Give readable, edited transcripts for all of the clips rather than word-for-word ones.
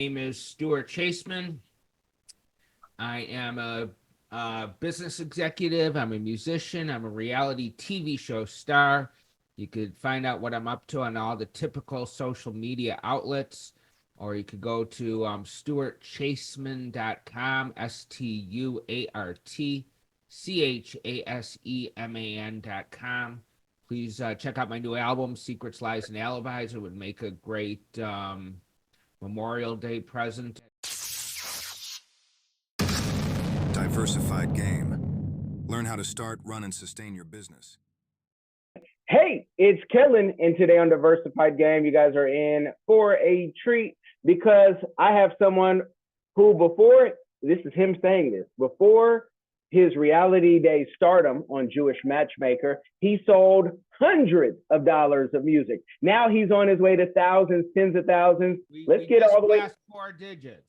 Name is Stuart Chaseman. I am a business executive. I'm a musician. I'm a reality TV show star. You could find out what I'm up to on all the typical social media outlets, or you could go to stuartchaseman.com, StuartChaseman.com. Please check out my new album, Secrets, Lies, and Alibis. It would make a great Memorial Day present. Diversified Game. Learn how to start, run, and sustain your business. Hey, it's Kellen, and today on Diversified Game, you guys are in for a treat because I have someone who this is him saying this, before his reality day stardom on Jewish Matchmaker, he sold hundreds of dollars of music. Now he's on his way to thousands, tens of thousands. Let's get all the way. Four digits.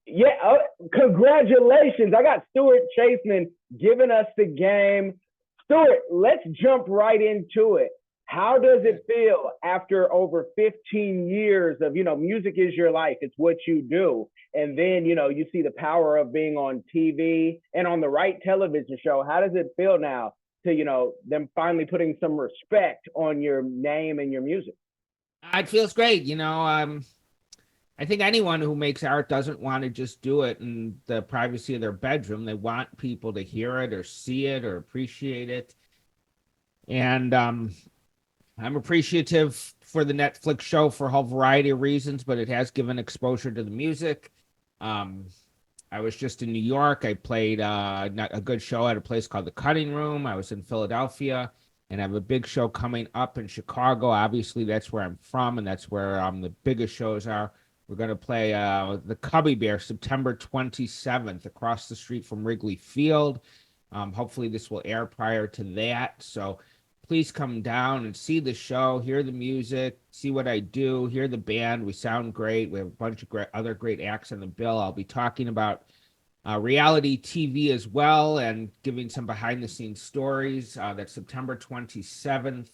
Yeah, congratulations. I got Stuart Chaseman giving us the game. Stuart, let's jump right into it. How does it feel after over 15 years of, music is your life, it's what you do. And then, you see the power of being on TV and on the right television show. How does it feel now to, them finally putting some respect on your name and your music? It feels great. I think anyone who makes art doesn't want to just do it in the privacy of their bedroom. They want people to hear it or see it or appreciate it. And I'm appreciative for the Netflix show for a whole variety of reasons, but it has given exposure to the music. I was just in New York. I played a good show at a place called The Cutting Room. I was in Philadelphia, and I have a big show coming up in Chicago. Obviously, that's where I'm from, and that's where the biggest shows are. We're going to play the Cubby Bear September 27th across the street from Wrigley Field. Hopefully this will air prior to that. So please come down and see the show, hear the music, see what I do, hear the band. We sound great. We have a bunch of other great acts on the bill. I'll be talking about reality TV as well and giving some behind the scenes stories. That's September 27th.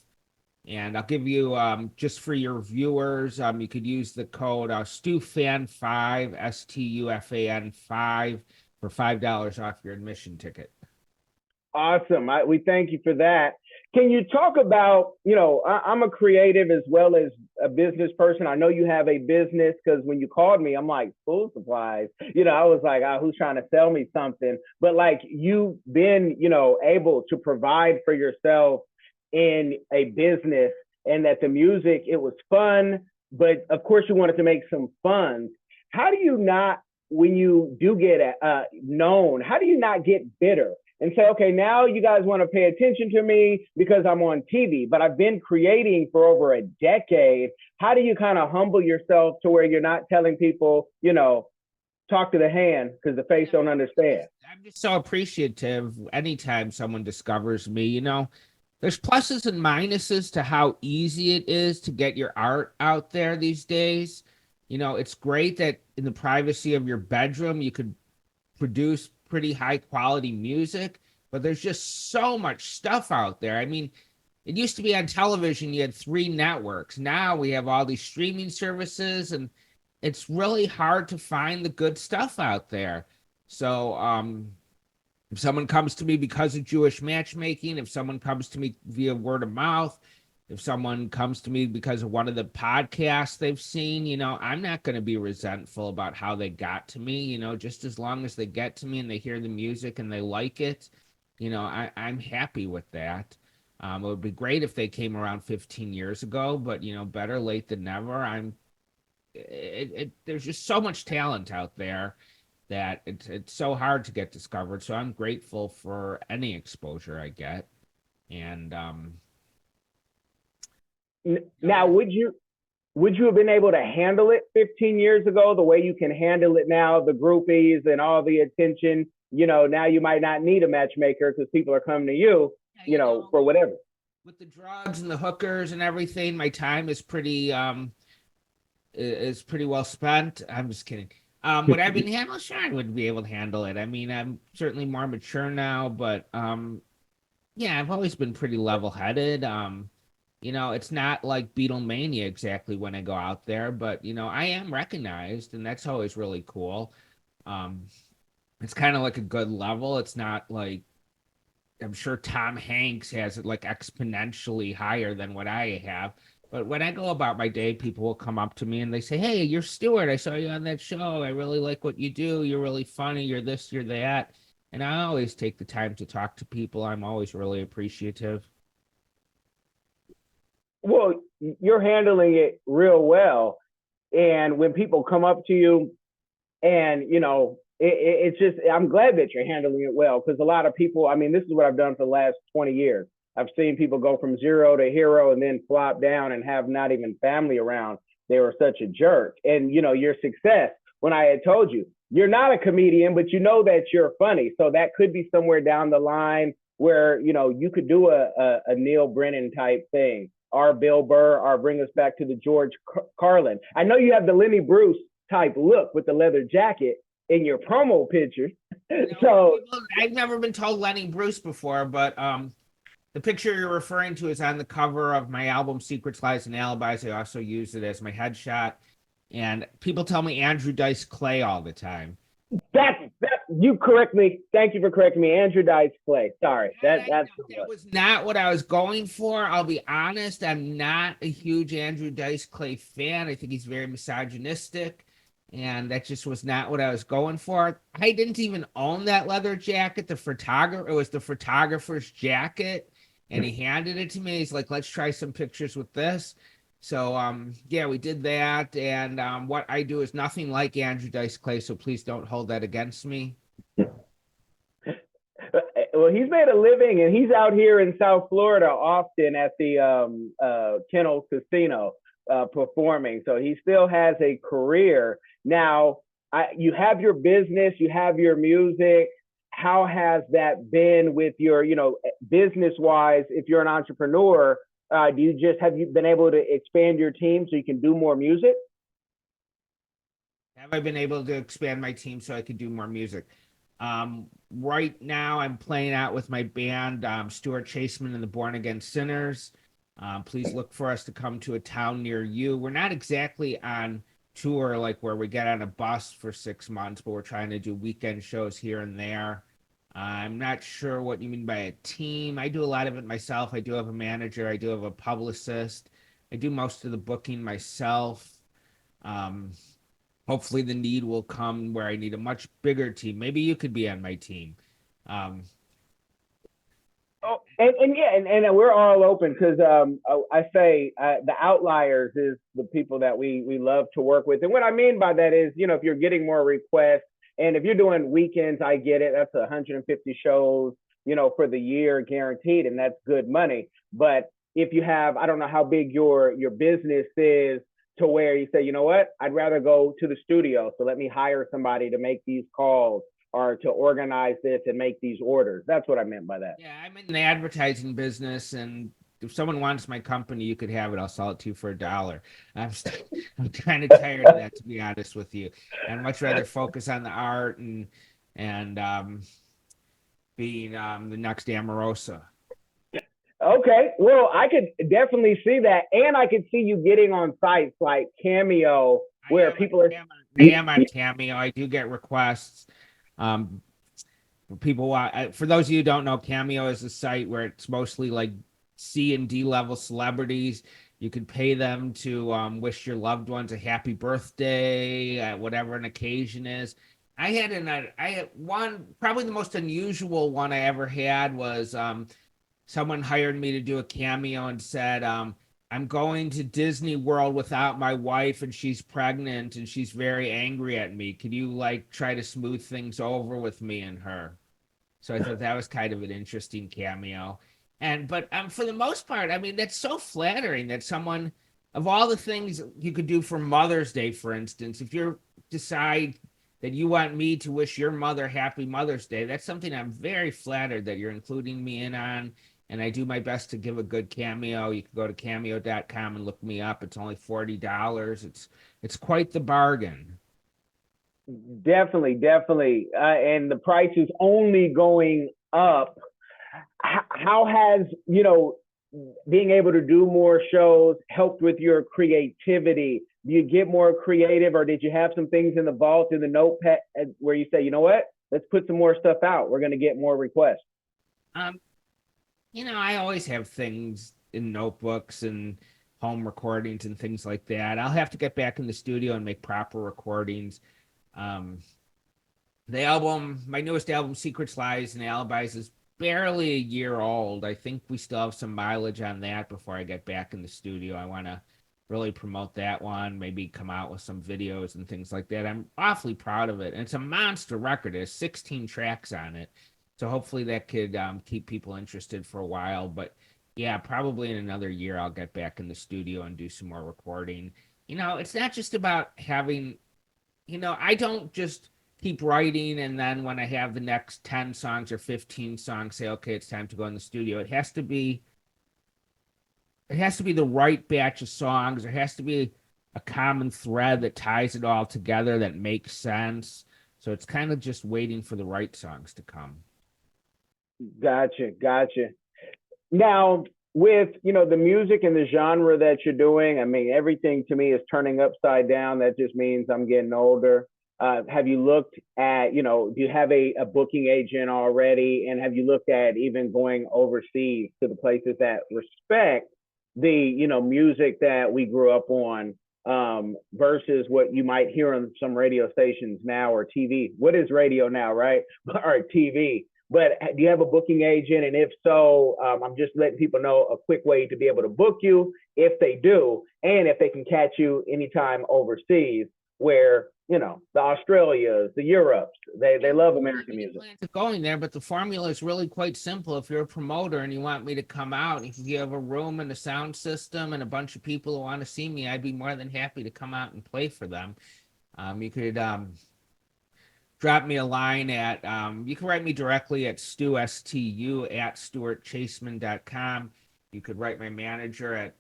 And I'll give you, just for your viewers, you could use the code STUFAN5, STUFAN5, for $5 off your admission ticket. Awesome. We thank you for that. Can you talk about, I'm a creative as well as a business person. I know you have a business because when you called me, I'm like, School Supplies. I was like, who's trying to sell me something? But like you've been, able to provide for yourself in a business, and that the music, it was fun, but of course you wanted to make some funds. How do you not, when you do get known, how do you not get bitter and say, okay, now you guys want to pay attention to me because I'm on TV, but I've been creating for over a decade? How do you kind of humble yourself to where you're not telling people, talk to the hand because the face don't understand? I'm just so appreciative anytime someone discovers me. There's pluses and minuses to how easy it is to get your art out there these days. It's great that in the privacy of your bedroom, you could produce pretty high quality music, but there's just so much stuff out there. I mean, it used to be on television, you had 3 networks. Now we have all these streaming services, and it's really hard to find the good stuff out there. So, if someone comes to me because of Jewish matchmaking, if someone comes to me via word of mouth, if someone comes to me because of one of the podcasts they've seen, I'm not going to be resentful about how they got to me, just as long as they get to me and they hear the music and they like it, I'm happy with that. It would be great if they came around 15 years ago, but, better late than never. There's just so much talent out there that it's so hard to get discovered. So I'm grateful for any exposure I get. And now, would you have been able to handle it 15 years ago the way you can handle it now, the groupies and all the attention? Now you might not need a matchmaker because people are coming to you, for whatever. With the drugs and the hookers and everything, my time is pretty well spent. I'm just kidding. Would I have been handled? Sure, I would be able to handle it. I mean, I'm certainly more mature now, but yeah, I've always been pretty level-headed. You know, it's not like Beatlemania exactly when I go out there, but you know, I am recognized, and that's always really cool. Um, it's kind of like a good level. It's not like I'm sure Tom Hanks has it like exponentially higher than what I have. But when I go about my day, people will come up to me and they say, "Hey, you're Stuart. I saw you on that show. I really like what you do. You're really funny. You're this, you're that." And I always take the time to talk to people. I'm always really appreciative. Well, you're handling it real well. And when people come up to you and, it's just, I'm glad that you're handling it well, because a lot of people, I mean, this is what I've done for the last 20 years. I've seen people go from zero to hero and then flop down and have not even family around. They were such a jerk. And, your success, when I had told you, you're not a comedian, but you know that you're funny. So that could be somewhere down the line where, you could do a Neil Brennan type thing, or Bill Burr, or bring us back to the George Carlin. I know you have the Lenny Bruce type look with the leather jacket in your promo pictures. So I've never been told Lenny Bruce before, but the picture you're referring to is on the cover of my album Secrets, Lies, and Alibis. I also use it as my headshot. And people tell me Andrew Dice Clay all the time. that you correct me. Thank you for correcting me. Andrew Dice Clay. Sorry. That was not what I was going for. I'll be honest. I'm not a huge Andrew Dice Clay fan. I think he's very misogynistic. And that just was not what I was going for. I didn't even own that leather jacket. It was the photographer's jacket, and he handed it to me. He's like, "Let's try some pictures with this." So yeah, we did that. And what I do is nothing like Andrew Dice Clay, so please don't hold that against me. Well, he's made a living, and he's out here in South Florida often at the Kennel Casino performing. So he still has a career. Now, you have your business, you have your music. How has that been with your, business wise? If you're an entrepreneur, have you been able to expand your team so you can do more music? Have I been able to expand my team so I could do more music? Right now, I'm playing out with my band, Stuart Chaseman and the Born Again Sinners. Please look for us to come to a town near you. We're not exactly on tour, like where we get on a bus for 6 months, but we're trying to do weekend shows here and there. I'm not sure what you mean by a team. I do a lot of it myself. I do have a manager. I do have a publicist. I do most of the booking myself. Um, Hopefully the need will come where I need a much bigger team. Maybe you could be on my team. Um, Oh, and yeah, and we're all open, because I say the outliers is the people that we love to work with. And what I mean by that is, if you're getting more requests, and if you're doing weekends, I get it. That's 150 shows, for the year guaranteed, and that's good money. But if you have, I don't know how big your business is, to where you say, you know what, I'd rather go to the studio, so let me hire somebody to make these calls or to organize this and make these orders. That's what I meant by that. yeah, I'm in the advertising business, and if someone wants my company, you could have it. I'll sell it to you for $1. I'm kind of tired of that, to be honest with you. I'd much rather focus on the art and being the next Amorosa. Okay, well, I could definitely see that, and I could see you getting on sites like Cameo, where people are. I am on Cameo. I do get requests. Um, People want, for those of you who don't know, Cameo is a site where it's mostly like C and D level celebrities. You can pay them to wish your loved ones a happy birthday, whatever an occasion is. I had one, probably the most unusual one I ever had was someone hired me to do a cameo and said, "I'm going to Disney World without my wife, and she's pregnant and she's very angry at me. Could you like try to smooth things over with me and her?" So I thought that was kind of an interesting cameo. But for the most part, I mean, that's so flattering that someone, of all the things you could do for Mother's Day, for instance, if you decide that you want me to wish your mother happy Mother's Day, that's something I'm very flattered that you're including me in on. And I do my best to give a good cameo. You can go to cameo.com and look me up. It's only $40. It's quite the bargain. Definitely, and the price is only going up. How has being able to do more shows helped with your creativity? Do you get more creative, or did you have some things in the vault, in the notepad, where you say, you know what, let's put some more stuff out, we're going to get more requests? Um, I always have things in notebooks and home recordings and things like that. I'll have to get back in the studio and make proper recordings. Um, my newest album, Secrets, Lies, and Alibis, is barely a year old. I think we still have some mileage on that before I get back in the studio. I want to really promote that one, maybe come out with some videos and things like that. I'm awfully proud of it. And it's a monster record. There's 16 tracks on it. So hopefully that could keep people interested for a while. But yeah, probably in another year, I'll get back in the studio and do some more recording. It's not just about having, I don't just keep writing and then when I have the next 10 songs or 15 songs, say, okay, it's time to go in the studio. It has to be the right batch of songs. There has to be a common thread that ties it all together that makes sense. So it's kind of just waiting for the right songs to come. Gotcha. Now, with the music and the genre that you're doing, I mean, everything to me is turning upside down. That just means I'm getting older. Have you looked at, do you have a booking agent already? And have you looked at even going overseas to the places that respect the, music that we grew up on, versus what you might hear on some radio stations now, or TV? What is radio now, right? Or TV? But do you have a booking agent? And if so, I'm just letting people know a quick way to be able to book you if they do, and if they can catch you anytime overseas, where, the Australias, the Europes, they love American music. Going there, but the formula is really quite simple. If you're a promoter and you want me to come out, if you have a room and a sound system and a bunch of people who want to see me, I'd be more than happy to come out and play for them. You could drop me a line at, you can write me directly at Stu at stuartchaseman.com. You could write my manager at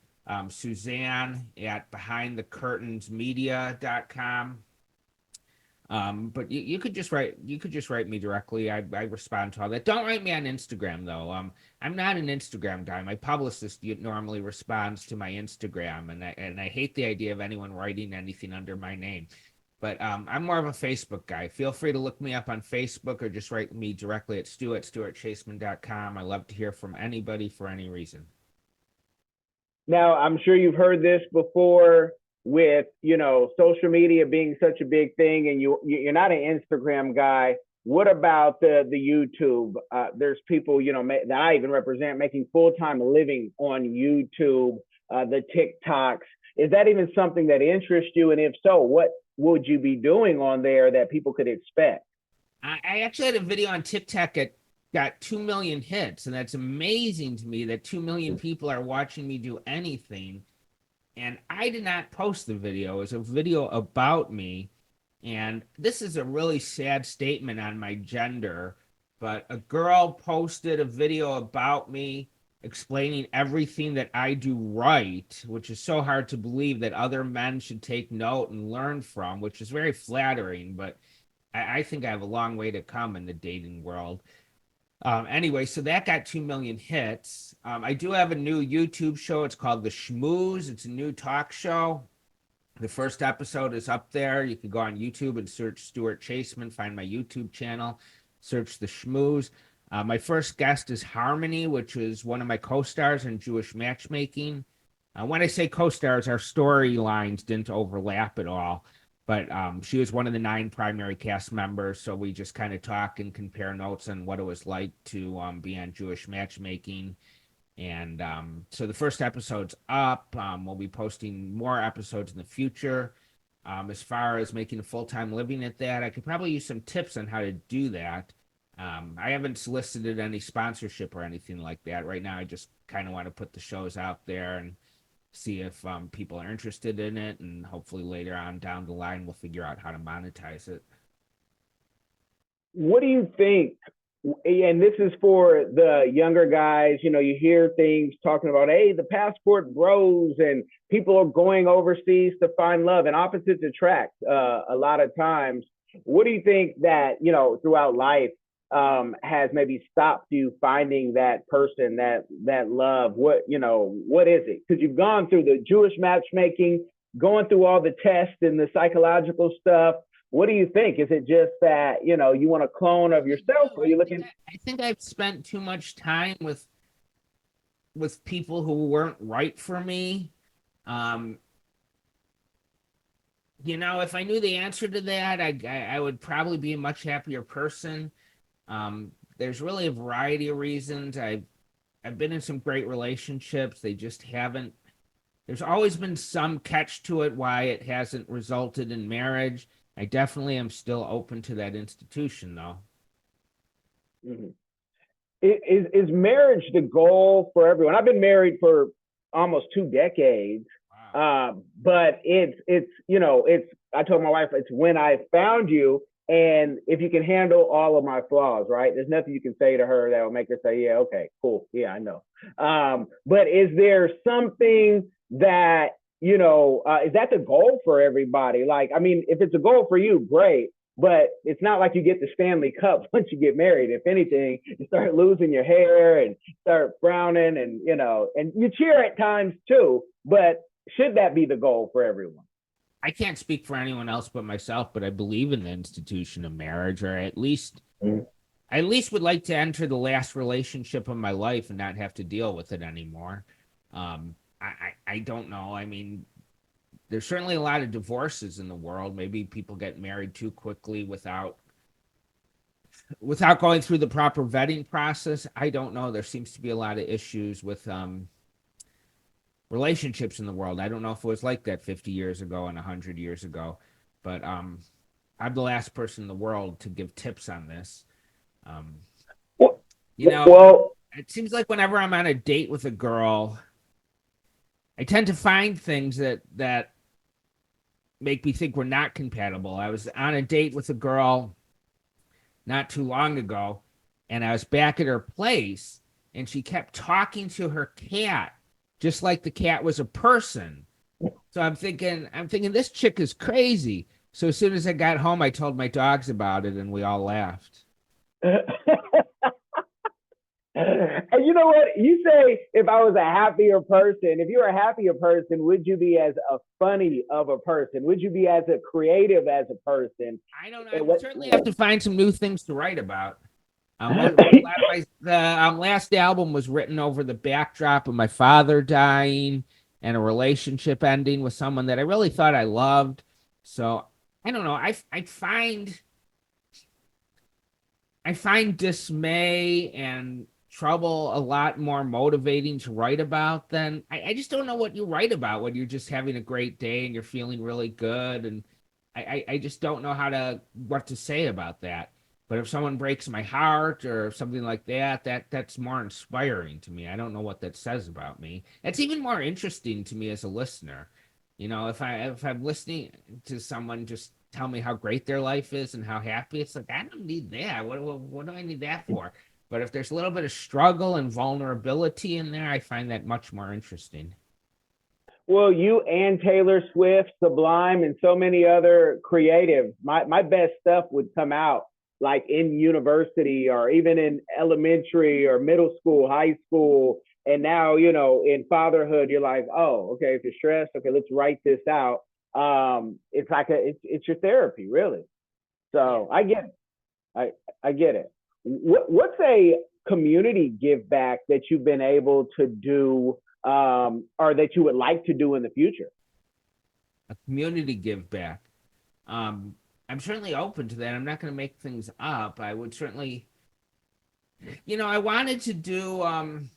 Suzanne at behindthecurtainsmedia.com. But you could just write me directly. I respond to all that. Don't write me on Instagram though. I'm not an Instagram guy. My publicist normally responds to my Instagram, and I hate the idea of anyone writing anything under my name. But I'm more of a Facebook guy. Feel free to look me up on Facebook or just write me directly at stuartchaseman.com. I love to hear from anybody for any reason. Now, I'm sure you've heard this before with, social media being such a big thing, and you're not an Instagram guy. What about the YouTube? There's people, that I even represent, making full-time living on YouTube, the TikToks. Is that even something that interests you? And if so, what would you be doing on there that people could expect? I actually had a video on TikTok that got 2 million hits, and that's amazing to me that 2 million people are watching me do anything. And I did not post the video. It was a video about me. And this is a really sad statement on my gender, but a girl posted a video about me explaining everything that I do right, which is so hard to believe that other men should take note and learn from, which is very flattering, but I think I have a long way to come in the dating world. Anyway, so that got 2 million hits. I do have a new YouTube show. It's called The Schmooze. It's a new talk show. The first episode is up there. You can go on YouTube and search Stuart Chaseman, find my YouTube channel, search The Schmooze. My first guest is Harmony, which is one of my co-stars in Jewish Matchmaking. When I say co-stars, our storylines didn't overlap at all, but she was one of the 9 primary cast members, so we just kind of talk and compare notes on what it was like to be on Jewish Matchmaking. And so the first episode's up. We'll be posting more episodes in the future. As far as making a full-time living at that, I could probably use some tips on how to do that. I haven't solicited any sponsorship or anything like that. Right now, I just kind of want to put the shows out there and see if people are interested in it. And hopefully later on down the line, we'll figure out how to monetize it. What do you think? And this is for the younger guys, you hear things talking about, hey, the passport bros and people are going overseas to find love, and opposites attract a lot of times. What do you think that, throughout life, has maybe stopped you finding that person, that love? What is it? Because you've gone through the Jewish matchmaking, going through all the tests and the psychological stuff. What do you think? Is it just that you want a clone of yourself, or are you looking? I think I've spent too much time with people who weren't right for me. Um, if I knew the answer to that, I would probably be a much happier person. There's really a variety of reasons. I've been in some great relationships. They just haven't. There's always been some catch to it why it hasn't resulted in marriage. I definitely am still open to that institution, though. Mhm. Is marriage the goal for everyone? I've been married for almost 2 decades, Wow. but it's. I told my wife it's when I found you, and if you can handle all of my flaws, right? There's nothing you can say to her that will make her say, "Yeah, okay, cool, yeah, I know." But is there something that is that the goal for everybody? Like, I mean, if it's a goal for you, great. But it's not like you get the Stanley Cup once you get married. If anything, you start losing your hair and start frowning, and you cheer at times too. But should that be the goal for everyone? I can't speak for anyone else but myself, but I believe in the institution of marriage, or I at least would like to enter the last relationship of my life and not have to deal with it anymore. I don't know. I mean, there's certainly a lot of divorces in the world. Maybe people get married too quickly without going through the proper vetting process. I don't know. There seems to be a lot of issues with relationships in the world. I don't know if it was like that 50 years ago and 100 years ago, but I'm the last person in the world to give tips on this. Um, Well, you know, well, it seems like whenever I'm on a date with a girl, I tend to find things that make me think we're not compatible. I was on a date with a girl not too long ago, and I was back at her place, and she kept talking to her cat, just like the cat was a person. So I'm thinking this chick is crazy. So as soon as I got home, I told my dogs about it, and we all laughed. and you know what? You say if I was a happier person, if you were a happier person, would you be as a funny of a person? Would you be as a creative as a person? I don't know. I And would what? certainly have to find some new things to write about. The last album was written over the backdrop of my father dying and a relationship ending with someone that I really thought I loved. So I don't know. I find dismay and trouble a lot more motivating to write about than I just don't know what you write about when you're just having a great day and you're feeling really good. And I just don't know what to say about that. But if someone breaks my heart or something like that, that's more inspiring to me. I don't know what that says about me. It's even more interesting to me as a listener. If I'm listening to someone just tell me how great their life is and how happy, it's like I don't need that. What do I need that for? But if there's a little bit of struggle and vulnerability in there, I find that much more interesting. Well, you and Taylor Swift, Sublime, and so many other creatives, my best stuff would come out like in university or even in elementary or middle school, high school. And now, in fatherhood, you're like, oh, okay, if you're stressed, okay, let's write this out. It's like it's your therapy, really. Yeah. So I get it. I get it. What's a community give back that you've been able to do, or that you would like to do in the future? A community give back. Um, I'm certainly open to that. I'm not going to make things up. I would certainly, I wanted to do an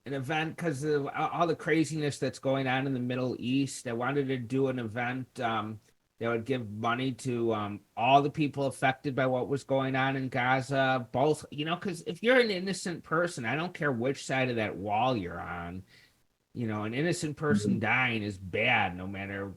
event because of all the craziness that's going on in the Middle East. I wanted to do an event that would give money to all the people affected by what was going on in Gaza. Both, because if you're an innocent person, I don't care which side of that wall you're on. An innocent person dying is bad, no matter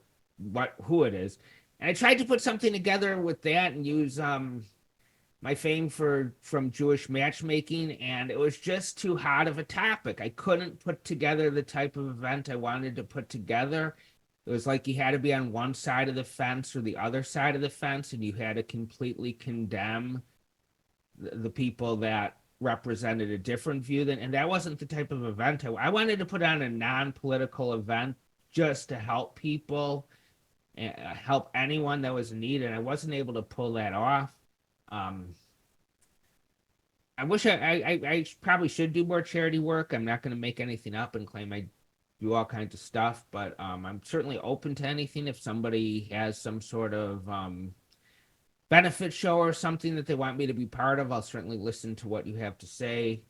who it is. And I tried to put something together with that and use my fame from Jewish matchmaking, and it was just too hot of a topic. I couldn't put together the type of event I wanted to put together. It was like you had to be on one side of the fence or the other side of the fence, and you had to completely condemn the people that represented a different view than, and that wasn't the type of event I wanted to put on a non-political event just to help people, help anyone that was in need, and I wasn't able to pull that off. I wish I probably should do more charity work. I'm not going to make anything up and claim I do all kinds of stuff, but I'm certainly open to anything. If somebody has some sort of benefit show or something that they want me to be part of, I'll certainly listen to what you have to say.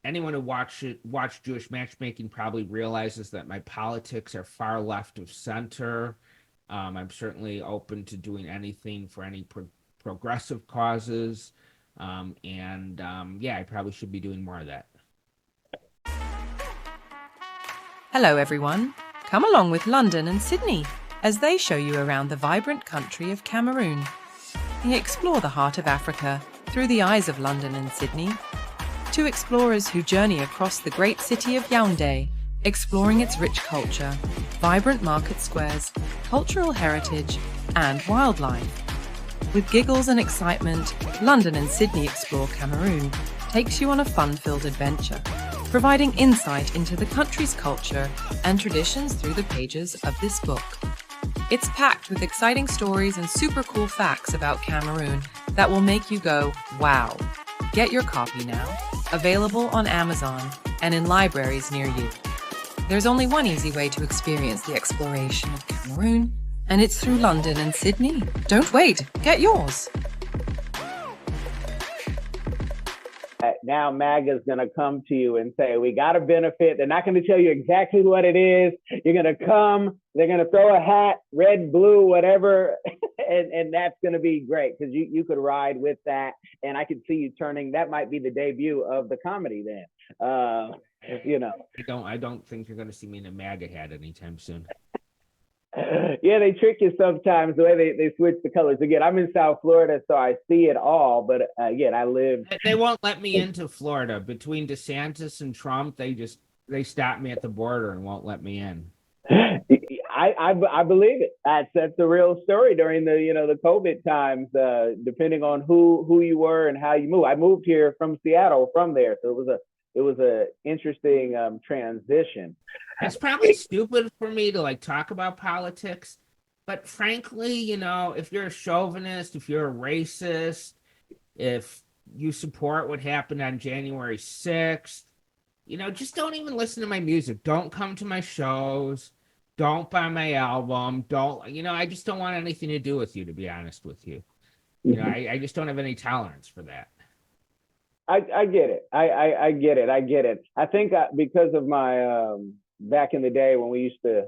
Anyone who watched Jewish Matchmaking probably realizes that my politics are far left of center. I'm certainly open to doing anything for any progressive causes. Yeah, I probably should be doing more of that. Hello, everyone. Come along with London and Sydney as they show you around the vibrant country of Cameroon. They explore the heart of Africa through the eyes of London and Sydney. Two explorers who journey across the great city of Yaoundé, exploring its rich culture, vibrant market squares, cultural heritage, and wildlife. With giggles and excitement, London and Sydney Explore Cameroon takes you on a fun-filled adventure, providing insight into the country's culture and traditions through the pages of this book. It's packed with exciting stories and super cool facts about Cameroon that will make you go, wow. Get your copy now, available on Amazon and in libraries near you. There's only one easy way to experience the exploration of Cameroon, and it's through London and Sydney. Don't wait, get yours. Now MAGA's going to come to you and say, we got a benefit. They're not going to tell you exactly what it is. You're going to come, they're going to throw a hat, red, blue, whatever. and that's going to be great because you could ride with that. And I could see you turning, that might be the debut of the comedy then. I don't think you're going to see me in a MAGA hat anytime soon. Yeah, they trick you sometimes the way they switch the colors. Again, I'm in South Florida, so I see it all. But again, I live. They won't let me into Florida. Between DeSantis and Trump, they stop me at the border and won't let me in. I believe it. That's a real story during the COVID times. Depending on who you were and how you moved. I moved here from Seattle from there, so it was a interesting transition. It's probably stupid for me to talk about politics, but frankly, if you're a chauvinist, if you're a racist, if you support what happened on January 6th, just don't even listen to my music. Don't come to my shows. Don't buy my album. I just don't want anything to do with you, to be honest with you. I just don't have any tolerance for that. I get it. I get it. I think because of my back in the day when we used to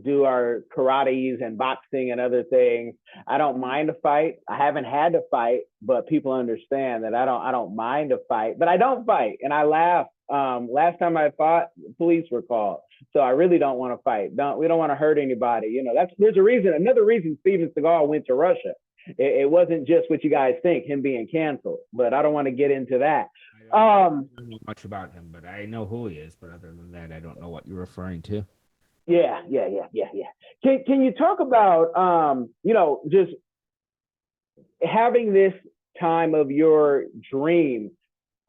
do our karates and boxing and other things, I don't mind a fight. I haven't had to fight, but people understand that I don't mind a fight, but I don't fight and I laugh. Last time I fought, the police were called. So I really don't want to fight. We don't want to hurt anybody. There's a reason. Another reason Steven Seagal went to Russia. It wasn't just what you guys think, him being canceled, but I don't want to get into that. I don't know much about him, but I know who he is. But other than that, I don't know what you're referring to. Yeah. Can you talk about, just having this time of your dream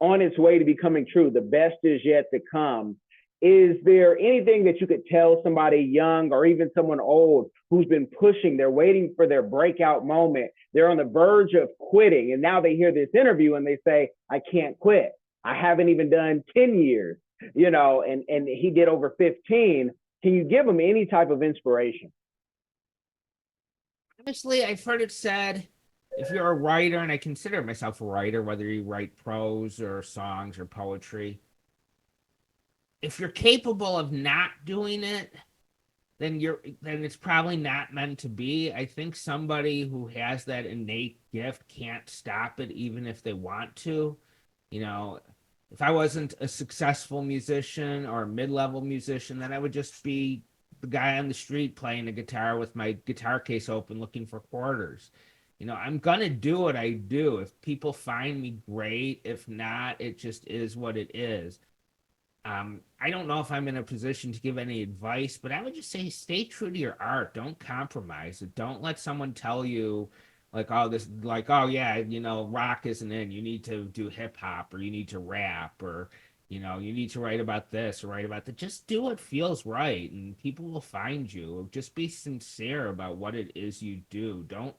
on its way to becoming true, the best is yet to come. Is there anything that you could tell somebody young or even someone old who's been pushing, they're waiting for their breakout moment, they're on the verge of quitting, and now they hear this interview and they say, I can't quit. I haven't even done 10 years, and he did over 15. Can you give them any type of inspiration? Honestly, I've heard it said, if you're a writer, and I consider myself a writer, whether you write prose or songs or poetry, if you're capable of not doing it, then it's probably not meant to be. I think somebody who has that innate gift can't stop it, even if they want to. If I wasn't a successful musician or a mid-level musician, then I would just be the guy on the street playing the guitar with my guitar case open looking for quarters. I'm gonna do what I do. If people find me, great. If not, it just is what it is. I don't know if I'm in a position to give any advice, but I would just say stay true to your art. Don't compromise it. Don't let someone tell you like all this, like, oh yeah, rock isn't in. You need to do hip hop, or you need to rap, or you need to write about this or write about that. Just do what feels right, and people will find you. Just be sincere about what it is you do. Don't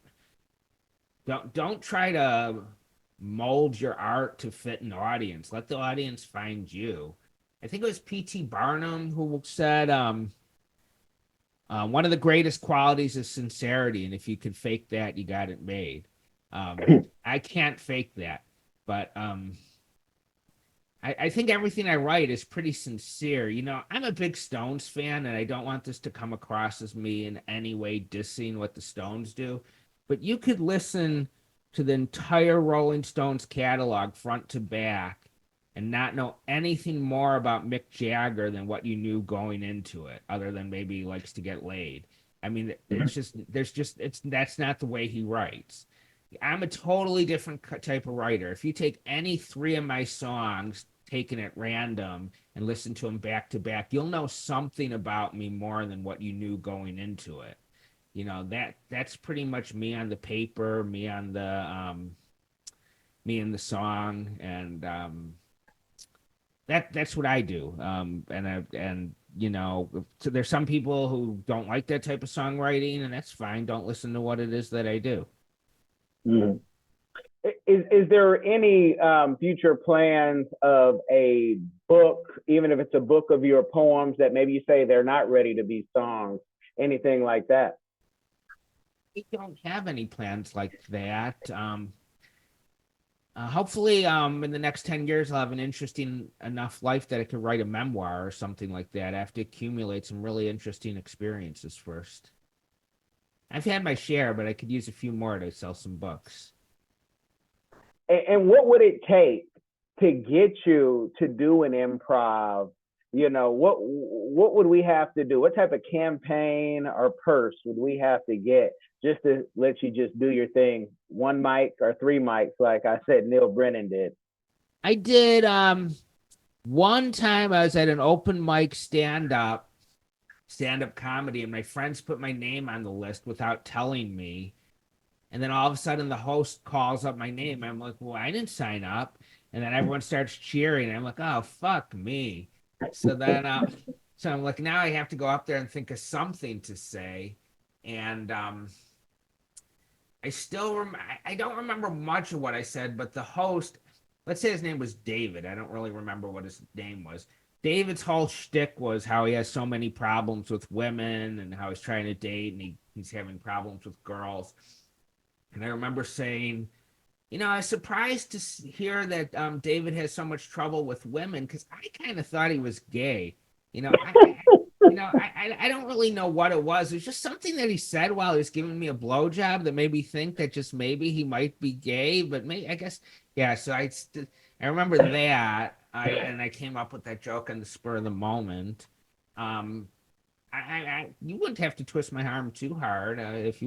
try to mold your art to fit an audience. Let the audience find you. I think it was P.T. Barnum who said, one of the greatest qualities is sincerity, and if you can fake that, you got it made. I can't fake that, but I think everything I write is pretty sincere. I'm a big Stones fan, and I don't want this to come across as me in any way dissing what the Stones do. But you could listen to the entire Rolling Stones catalog front to back and not know anything more about Mick Jagger than what you knew going into it, other than maybe he likes to get laid. I mean, that's not the way he writes. I'm a totally different type of writer. If you take any three of my songs taken at random and listen to them back to back, you'll know something about me more than what you knew going into it. That's pretty much me on the paper, me in the song, and that's what I do. So there's some people who don't like that type of songwriting, and that's fine. Don't listen to what it is that I do. Mhm. Is there any future plans of a book, even if it's a book of your poems that maybe you say they're not ready to be songs, anything like that? We don't have any plans like that. Hopefully, in the next 10 years, I'll have an interesting enough life that I could write a memoir or something like that. I have to accumulate some really interesting experiences first. I've had my share, but I could use a few more to sell some books. And what would it take to get you to do an improv? What would we have to do? What type of campaign or purse would we have to get just to let you just do your thing? One mic or three mics, like I said, Neil Brennan did. I did one time I was at an open mic stand-up comedy, and my friends put my name on the list without telling me. And then all of a sudden the host calls up my name. I'm like, well, I didn't sign up. And then everyone starts cheering. I'm like, oh, fuck me. So then, so I'm like, now I have to go up there and think of something to say. And I don't remember much of what I said, but the host, let's say his name was David. I don't really remember what his name was. David's whole shtick was how he has so many problems with women and how he's trying to date, and he's having problems with girls. And I remember saying, I was surprised to hear that David has so much trouble with women, because I kind of thought he was gay. I don't really know what it was. It was just something that he said while he was giving me a blowjob that made me think that just maybe he might be gay. But maybe, I guess, yeah. So I remember that. I came up with that joke on the spur of the moment. You wouldn't have to twist my arm too hard if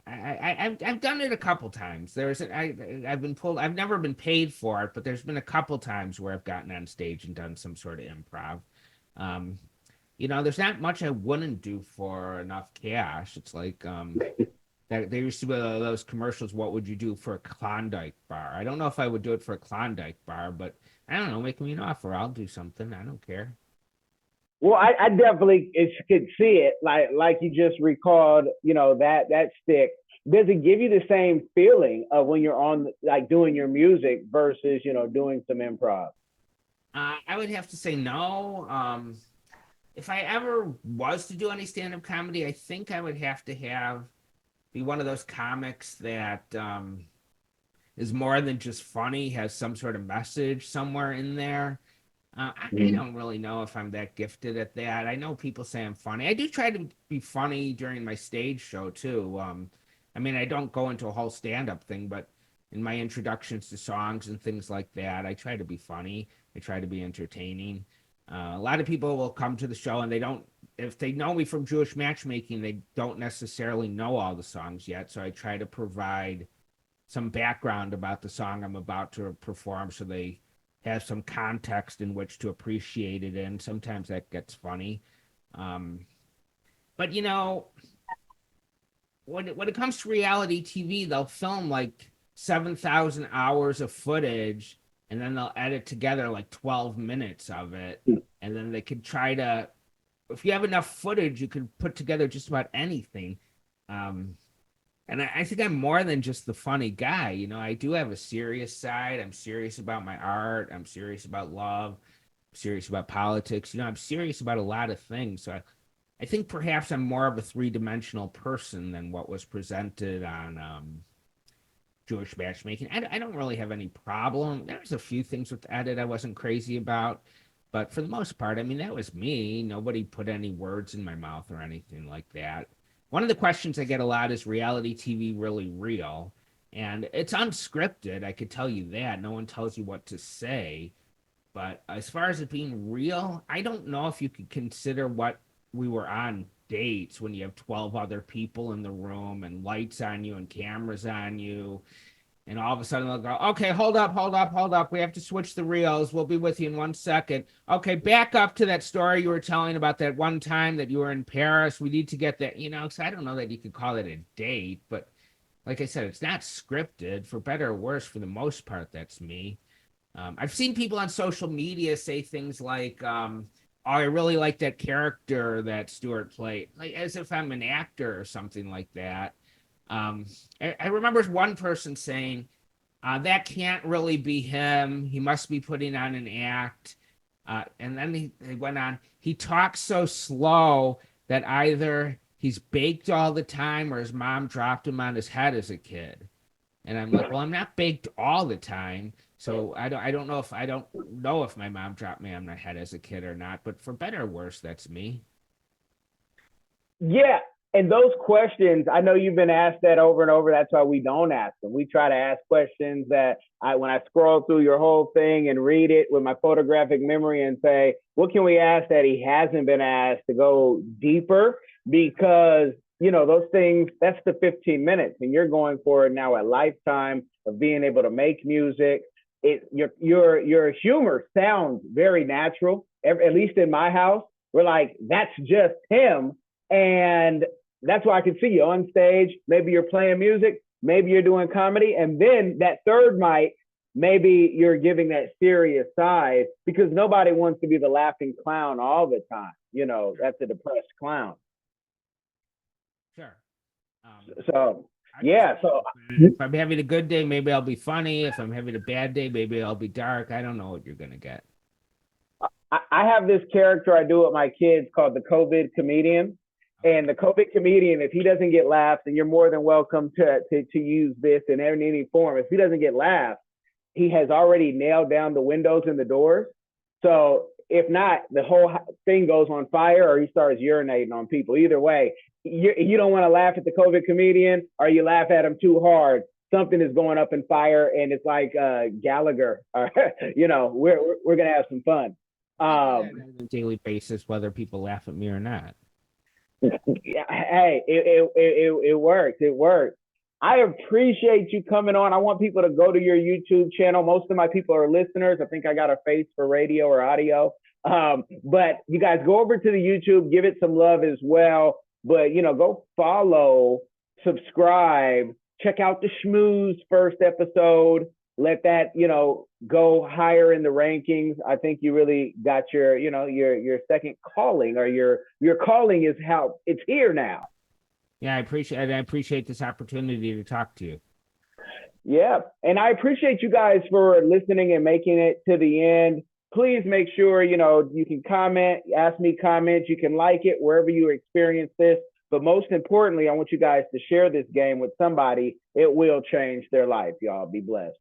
I've done it a couple times. I've been pulled. I've never been paid for it, but there's been a couple times where I've gotten on stage and done some sort of improv. There's not much I wouldn't do for enough cash. It's like that there used to be those commercials. What would you do for a Klondike bar? I don't know if I would do it for a Klondike bar, but I don't know. Make me an offer. I'll do something. I don't care. Well, I definitely could see it, like you just recalled, that stick. Does it give you the same feeling of when you're on, like, doing your music versus, doing some improv? I would have to say no. If I ever was to do any stand-up comedy, I think I would have to be one of those comics that is more than just funny, has some sort of message somewhere in there. I don't really know if I'm that gifted at that. I know people say I'm funny. I do try to be funny during my stage show too. I mean, I don't go into a whole stand-up thing, but in my introductions to songs and things like that, I try to be funny. I try to be entertaining. A lot of people will come to the show and if they know me from Jewish Matchmaking, they don't necessarily know all the songs yet. So I try to provide some background about the song I'm about to perform so they have some context in which to appreciate it in. Sometimes that gets funny. But when it comes to reality TV, they'll film like 7,000 hours of footage, and then they'll edit together like 12 minutes of it, and then they could try to, if you have enough footage, you could put together just about anything. And I think I'm more than just the funny guy. You know, I do have a serious side. I'm serious about my art. I'm serious about love. I'm serious about politics. You know, I'm serious about a lot of things. So I think perhaps I'm more of a three-dimensional person than what was presented on Jewish Matchmaking. I don't really have any problem. There's a few things with the edit I wasn't crazy about. But for the most part, I mean, that was me. Nobody put any words in my mouth or anything like that. One of the questions I get a lot is reality TV really real? And it's unscripted, I could tell you that. No one tells you what to say. But as far as it being real, I don't know if you could consider what we were on dates when you have 12 other people in the room and lights on you and cameras on you. And all of a sudden they'll go, okay, hold up. We have to switch the reels. We'll be with you in 1 second. Okay, back up to that story you were telling about that one time that you were in Paris. We need to get that, you know, because I don't know that you could call it a date. But like I said, it's not scripted. For better or worse, for the most part, that's me. I've seen people on social media say things like, oh, I really like that character that Stuart played, like as if I'm an actor or something like that. I remember one person saying, that can't really be him. He must be putting on an act. And then they went on, he talks so slow that either he's baked all the time or his mom dropped him on his head as a kid. And I'm like, well, I'm not baked all the time. So I don't know if my mom dropped me on my head as a kid or not, but for better or worse, that's me. Yeah. And those questions, I know you've been asked that over and over. That's why we don't ask them. We try to ask questions that when I scroll through your whole thing and read it with my photographic memory and say, what can we ask that he hasn't been asked to go deeper? Because, you know, those things, that's the 15 minutes and you're going for it now a lifetime of being able to make music. Your humor sounds very natural. At least in my house, we're like, that's just him. And that's why I can see you on stage. Maybe you're playing music, maybe you're doing comedy. And then that third mic, maybe you're giving that serious side because nobody wants to be the laughing clown all the time. You know, that's a depressed clown. Sure. So if I'm having a good day, maybe I'll be funny. If I'm having a bad day, maybe I'll be dark. I don't know what you're going to get. I have this character I do with my kids called the COVID comedian. And the COVID comedian, if he doesn't get laughs, and you're more than welcome to use this in any form. If he doesn't get laughs, he has already nailed down the windows and the doors. So if not, the whole thing goes on fire or he starts urinating on people. Either way, you don't want to laugh at the COVID comedian or you laugh at him too hard. Something is going up in fire and it's like Gallagher. You know, we're going to have some fun. On a daily basis, whether people laugh at me or not. Yeah, hey, it works. It works. I appreciate you coming on. I want people to go to your YouTube channel. Most of my people are listeners. I think I got a face for radio or audio. But you guys go over to the YouTube, give it some love as well. But, you know, go follow, subscribe, check out the Schmooze first episode. Let that, you know, go higher in the rankings. I think you really got your, you know, your second calling, or your calling is how it's here now. Yeah, I appreciate this opportunity to talk to you. Yeah, and I appreciate you guys for listening and making it to the end. Please make sure, you know, you can comment, ask me comments, you can like it wherever you experience this. But most importantly, I want you guys to share this game with somebody. It will change their life, y'all. Be blessed.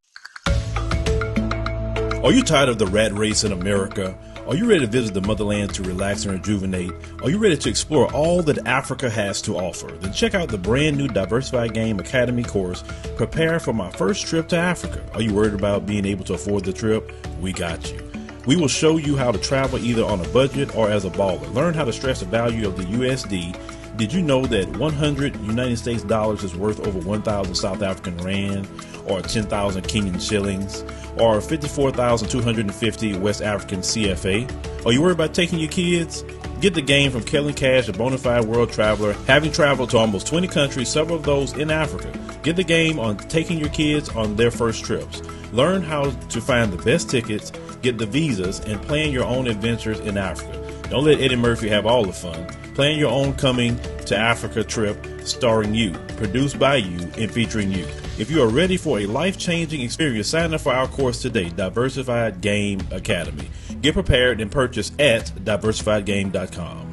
Are you tired of the rat race in America? Are you ready to visit the motherland to relax and rejuvenate? Are you ready to explore all that Africa has to offer? Then check out the brand new Diversified Game Academy course, Prepare for My First Trip to Africa. Are you worried about being able to afford the trip? We got you. We will show you how to travel either on a budget or as a baller. Learn how to stress the value of the USD. Did you know that 100 United States dollars is worth over 1,000 South African rand, or 10,000 Kenyan shillings, or 54,250 West African CFA? Are you worried about taking your kids? Get the game from Kellen Cash, a bona fide world traveler, having traveled to almost 20 countries, several of those in Africa. Get the game on taking your kids on their first trips. Learn how to find the best tickets, get the visas, and plan your own adventures in Africa. Don't let Eddie Murphy have all the fun. Plan your own coming to Africa trip starring you, produced by you, and featuring you. If you are ready for a life-changing experience, sign up for our course today, Diversified Game Academy. Get prepared and purchase at diversifiedgame.com.